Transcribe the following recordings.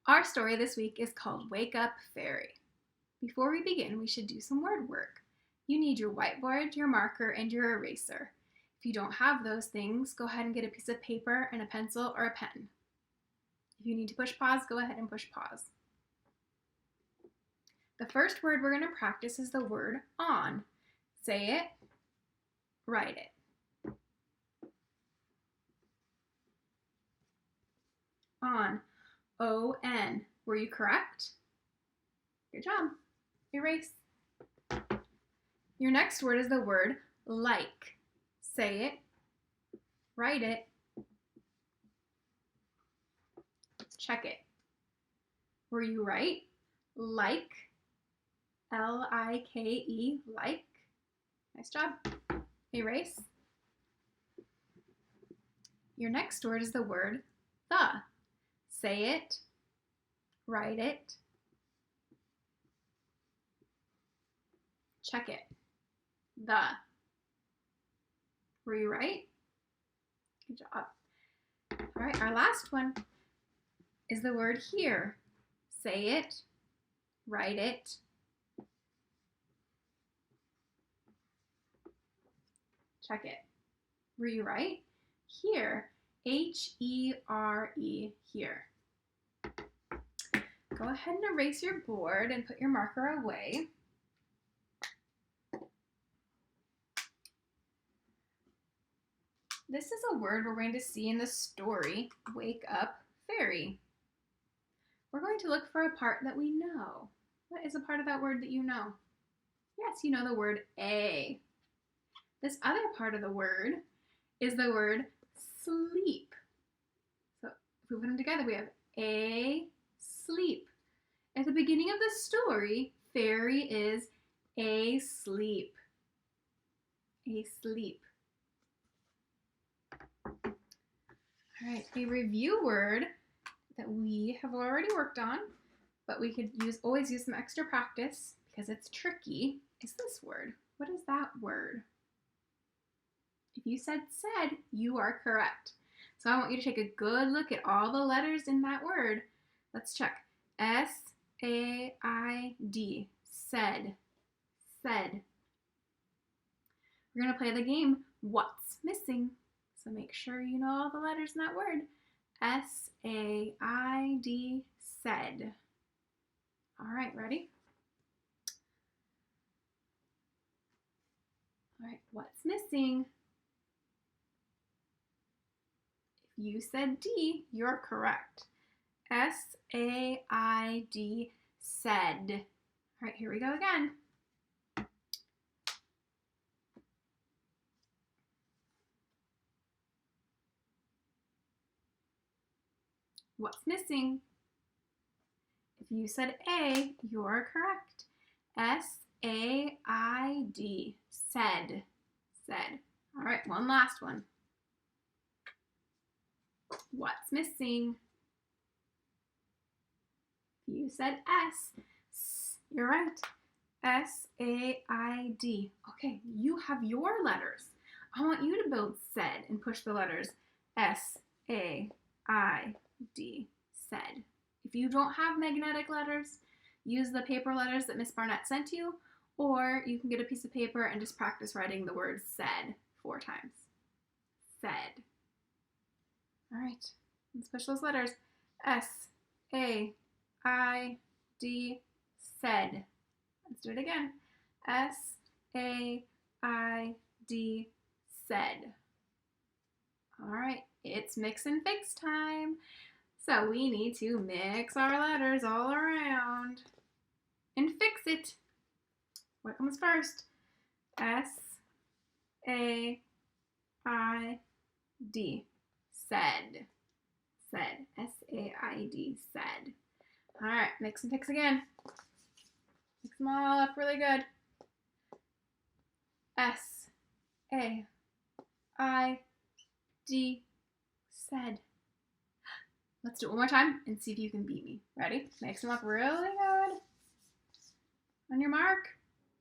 Our story this week is called Wake Up Fairy. Before we begin, we should do some word work. You need your whiteboard, your marker, and your eraser. If you don't have those things, go ahead and get a piece of paper and a pencil or a pen. If you need to push pause, go ahead and push pause. The first word we're going to practice is the word on. Say it, write it. On. O-N. Were you correct? Good job. Erase. Your next word is the word like. Say it, write it, check it. Were you right? Like. L-I-K-E, like. Nice job. Erase. Your next word is the word the. Say it, write it, check it. The. Were you right? Good job. All right, our last one is the word here. Say it, write it, check it. Were you right? Here. H-E-R-E, here. Go ahead and erase your board and put your marker away. This is a word we're going to see in the story, Wake Up Fairy. We're going to look for a part that we know. What is a part of that word that you know? Yes, you know the word a. This other part of the word is the word sleep. So if we put them together, we have a sleep. At the beginning of the story, Fairy is asleep. Asleep. All right, a review word that we have already worked on, but we could always use some extra practice because it's tricky, is this word. What is that word? If you said said, you are correct. So I want you to take a good look at all the letters in that word. Let's check. S-A-I-D, said, said. We're going to play the game, What's Missing? So make sure you know all the letters in that word. S-A-I-D, said. All right, ready? All right, what's missing? If you said D, you're correct. S-A-I-D, said. All right, here we go again. What's missing? If you said A, you're correct. S-A-I-D, said, said. All right, one last one. What's missing? If you said S, you're right. S-A-I-D. Okay, you have your letters. I want you to build said and push the letters S-A-I-D, said. If you don't have magnetic letters, use the paper letters that Miss Barnett sent you, or you can get a piece of paper and just practice writing the word said 4 times. Said. All right, let's push those letters. S-A-I-D, said. Let's do it again. S-A-I-D, said. All right, it's mix and fix time. So we need to mix our letters all around and fix it. What comes first? S-A-I-D, said. Said. S-A-I-D, said. All right, mix and fix again. Mix them all up really good. S-A-I-D, said. Let's do it one more time and see if you can beat me. Ready? Mix them up really good. On your mark,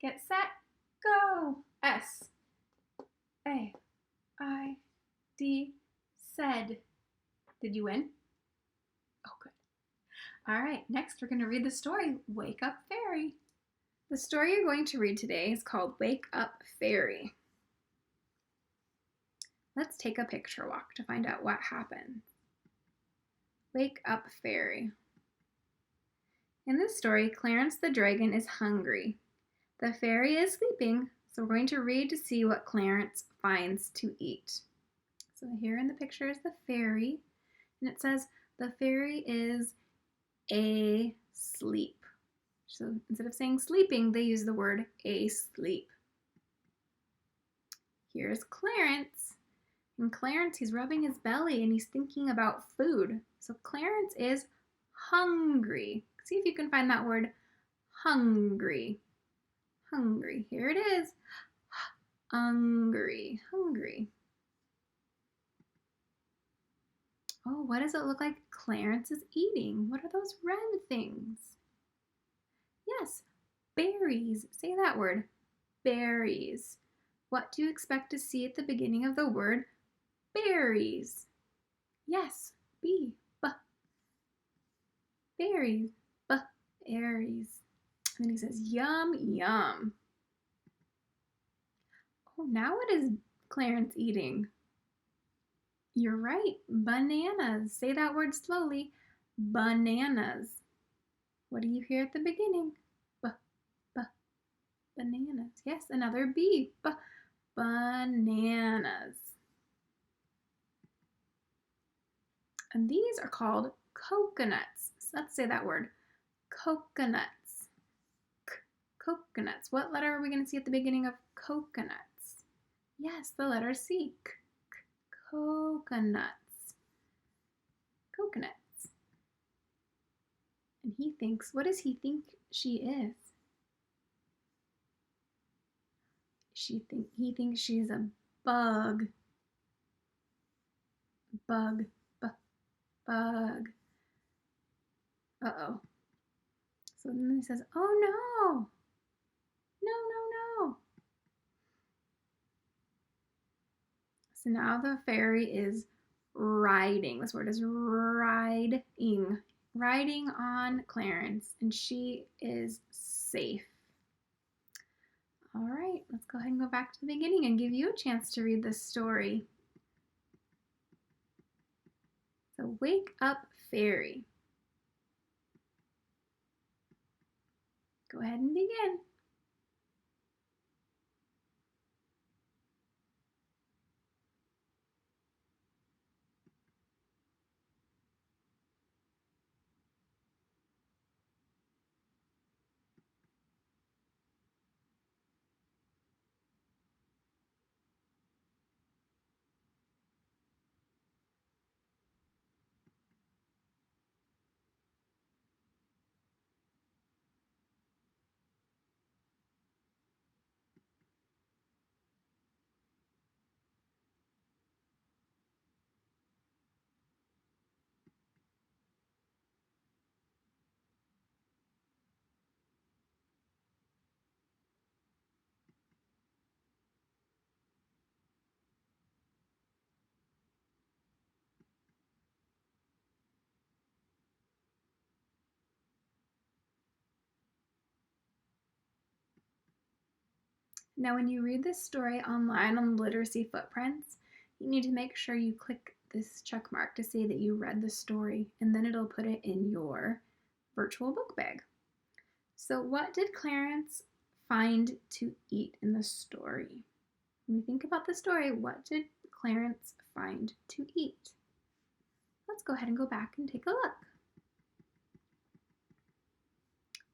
get set, go. S-A-I-D, said. Did you win? Oh, good. All right, next we're going to read the story, Wake Up Fairy. The story you're going to read today is called Wake Up Fairy. Let's take a picture walk to find out what happened. Wake Up Fairy. In this story, Clarence the dragon is hungry. The fairy is sleeping, so we're going to read to see what Clarence finds to eat. So here in the picture is the fairy, and it says the fairy is asleep. So instead of saying sleeping, they use the word asleep. Here's Clarence. And Clarence, he's rubbing his belly and he's thinking about food. So Clarence is hungry. See if you can find that word, hungry. Hungry. Here it is. Hungry. Hungry. Oh, what does it look like Clarence is eating? What are those red things? Yes, berries. Say that word. Berries. What do you expect to see at the beginning of the word berries? Yes, B. Berries. Berries. And then he says, yum, yum. Oh, now what is Clarence eating? You're right, bananas. Say that word slowly. Bananas. What do you hear at the beginning? Bananas. Yes, another B. Bananas. And these are called coconuts. So let's say that word. Coconuts. Coconuts. What letter are we going to see at the beginning of coconuts? Yes, the letter C. Coconuts. Coconuts. And he thinks, what does he think she is? He thinks she's a bug. Bug. Bug. Uh-oh. So then he says, oh no. No. So now the fairy is riding. This word is riding. Riding on Clarence, and she is safe. All right, let's go ahead and go back to the beginning and give you a chance to read this story. So Wake Up Fairy. Go ahead and begin. Now, when you read this story online on Literacy Footprints, you need to make sure you click this check mark to say that you read the story, and then it'll put it in your virtual book bag. So what did Clarence find to eat in the story? When you think about the story, what did Clarence find to eat? Let's go ahead and go back and take a look.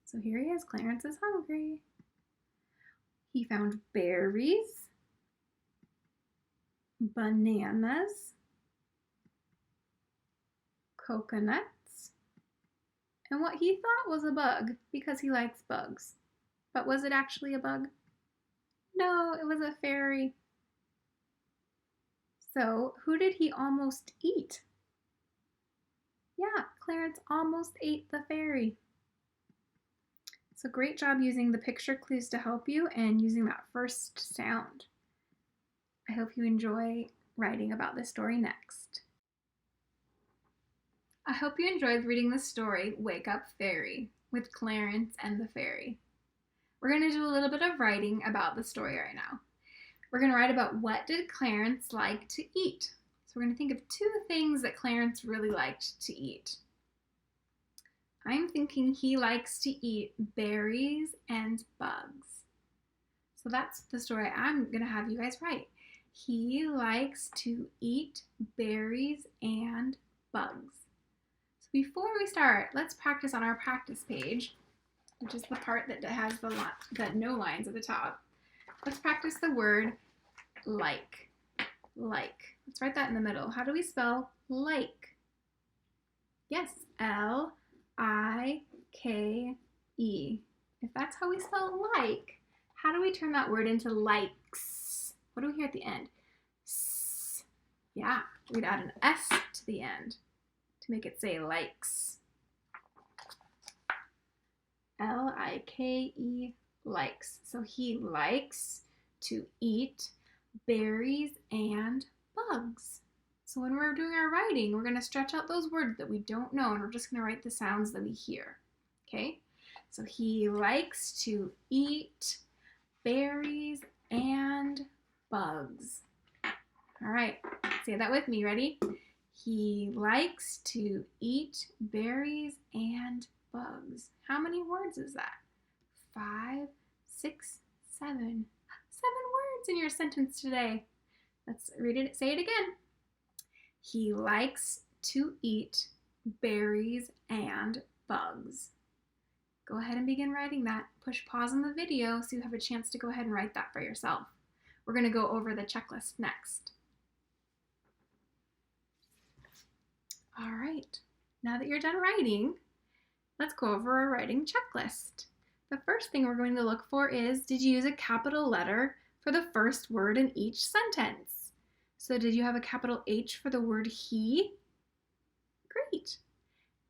So here he is, Clarence is hungry. He found berries, bananas, coconuts, and what he thought was a bug because he likes bugs. But was it actually a bug? No, it was a fairy. So who did he almost eat? Yeah, Clarence almost ate the fairy. So great job using the picture clues to help you and using that first sound. I hope you enjoy writing about this story next. I hope you enjoyed reading the story Wake Up Fairy with Clarence and the Fairy. We're going to do a little bit of writing about the story right now. We're going to write about what did Clarence like to eat. So we're going to think of 2 things that Clarence really liked to eat. I'm thinking he likes to eat berries and bugs. So that's the story I'm going to have you guys write. He likes to eat berries and bugs. So before we start, let's practice on our practice page, which is the part that has the no lines at the top. Let's practice the word like. Like. Let's write that in the middle. How do we spell like? Yes, L-I-K-E. If that's how we spell like, how do we turn that word into likes? What do we hear at the end? S. Yeah, we'd add an S to the end to make it say likes. L-I-K-E, likes. So he likes to eat berries and bugs. So when we're doing our writing, we're going to stretch out those words that we don't know, and we're just going to write the sounds that we hear. Okay? So he likes to eat berries and bugs. All right, say that with me. Ready? He likes to eat berries and bugs. How many words is that? 5, 6, 7. 7 words in your sentence today. Let's read it. Say it again. He likes to eat berries and bugs. Go ahead and begin writing that. Push pause on the video so you have a chance to go ahead and write that for yourself. We're going to go over the checklist next. All right, now that you're done writing, let's go over our writing checklist. The first thing we're going to look for is, did you use a capital letter for the first word in each sentence? So did you have a capital H for the word he? Great.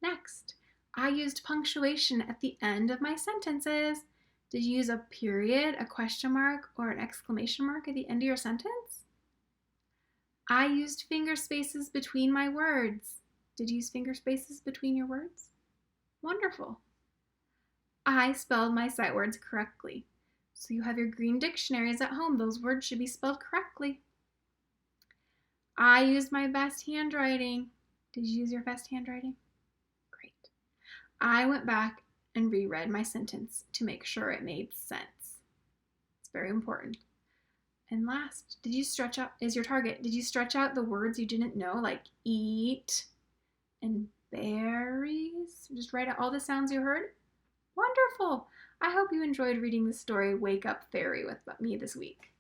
Next, I used punctuation at the end of my sentences. Did you use a period, a question mark, or an exclamation mark at the end of your sentence? I used finger spaces between my words. Did you use finger spaces between your words? Wonderful. I spelled my sight words correctly. So you have your green dictionaries at home. Those words should be spelled correctly. I used my best handwriting. Did you use your best handwriting? Great. I went back and reread my sentence to make sure it made sense. It's very important. And last, did you stretch out, is your target, did you stretch out the words you didn't know, like eat and berries? Just write out all the sounds you heard? Wonderful. I hope you enjoyed reading the story Wake Up Fairy with me this week.